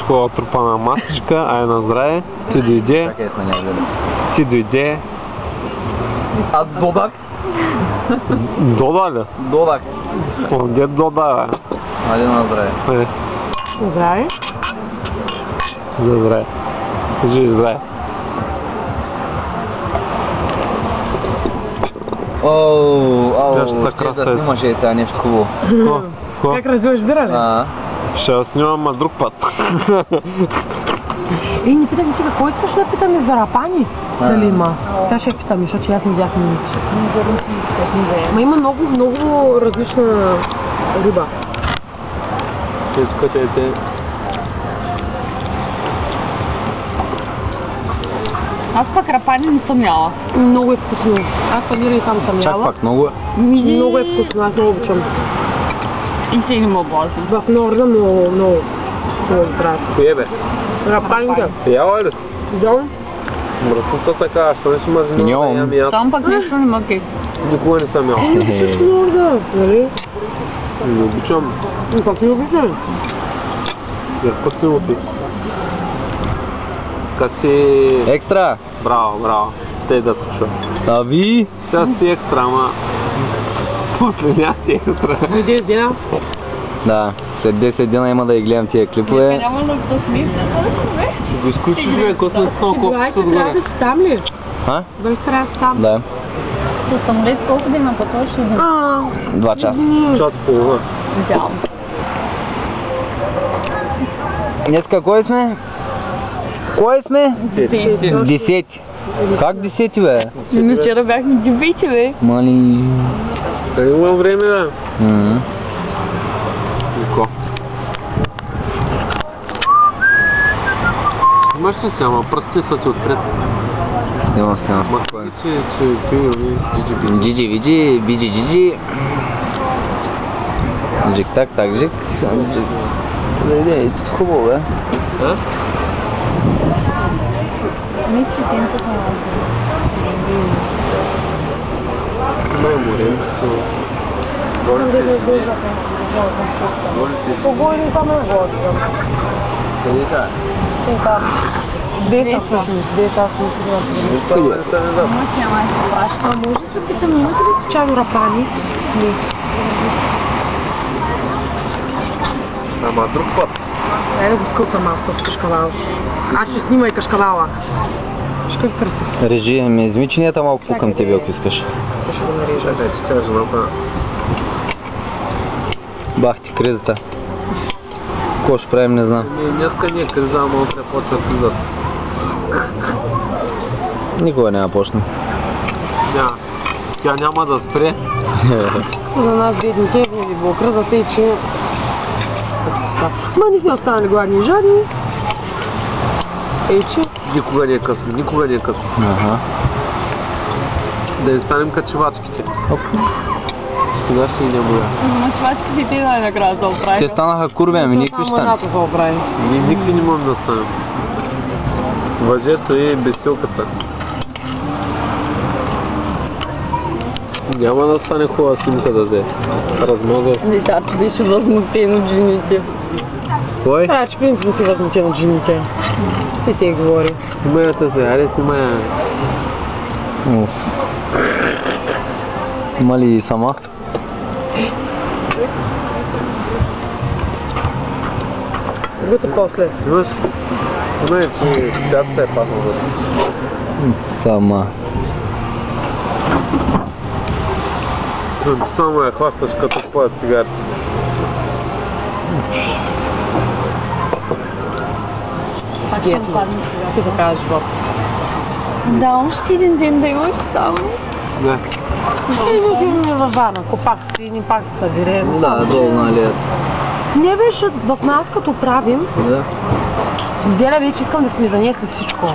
хубава трупана масичка, ай на здраве. Ти дойде. Чакай, с няма гледаш. Ти дойде. А Додак? Дода ли? Додак. Где Дода, бе? Айде на здраве. Здравей. Здраве. Кажи здраве. Ще да снимаш и сега нещо хубаво. Как развиваш бира, ли? Ще я снимам друг път. Не питам ти какво искаш да питаме за рапани? Дали има? Сега ще я питаме, защото аз не видях нищо. Ма има много различна риба. Аз пък рапани не съм яла. Много е вкусно. Аз панира и само съм Чак яла. пак много е. Много е вкусно, аз много обичам. И ти не ме облази. В Норда много го правят. Кое бе? Рапаните. Яла ли си? Да. Мръсница така, що не си ма взимала да ям и аз. Там пък нещо не ме кефи. Никога не съм ял. Не обичаш Норда, нали? Не обичам. Как не обичам? Какво си му пи? Как си... Екстра! Браво. Те да се чува. А ви? Сега си екстра, ама... После няма си екстра. След дена. Да, след 10 дена има да ги гледам тия клипове. Няма да вдъхни, да бе. Ще го изключиш, бе, късно с много колко си 20 трябва отгоре. да си там ли? А? 20 трябва да си там. Да, Със самолет колко дена пътуваш един? 2 часа. Час и половина. Идеално. Днеска кой сме? Кой сме? Десети. 10. Как 10 бе? Ми вчера бяхме дебити, бе. Мали... Къде имам време, бе? Нико. Снимаш ли си, ама пръстите са ти отпред. Снимам. Ма кажи, че ти и джиджи. Джиджи, види, биджи, джиджи. Жик так, жик. Заведението хубаво, бе. Мисля, тенца са малко. Май море. Погой не само го отивам. Къде да? Деса всъщност, аз мисля да направим. Къде? Мъж няма да плаща. А може да питам, имате ли случайно рапани? Не. Ама друг път. Дай да го скълцам аз с кашкавал. Аз ще снимай кашкавала. Виж какъв красив. Режи, ми изми чинията малко по-към тебе, ако искаш. Ще го нарежа. Чакай, че тя жената... Бах ти кризата. Какво ще правим, не знам. Днеска не е криза, ама утре почва кризата. Никога няма почне. Тя няма да спре. За нас бедните винаги било кризата и че... Ма не сме останали гладни и жадни. Ей, че... Никога не е късно. Да не станем качевачките. Сега ще и не боя. Мъчвачките ти най-накрая се оправиха. Те станаха курви, ами никакви ще Само едната се оправи. Ние никакви не можем да станем. Въжето и бесилката. Няма да стане хубава снимка да даде. Размаза се. Детаче беше възмутен от жените. Кой? Това че принципно си възмутен от жените. Си те говори. Снимайте се, айде снимай. Има ли сама? Другото после. Снимаш? Снимай, че цвят се е пахнал. Сама. Само я хващаш като поят цигарите. Ще се казва живот. Да, още един ден да имаш само. Не. Ще идваме във Варна, ако пак си, ни пак се съберем. Да, долу на алеята. Не беше в нас като правим. Да. В неделя вече искам да сме занесли всичко.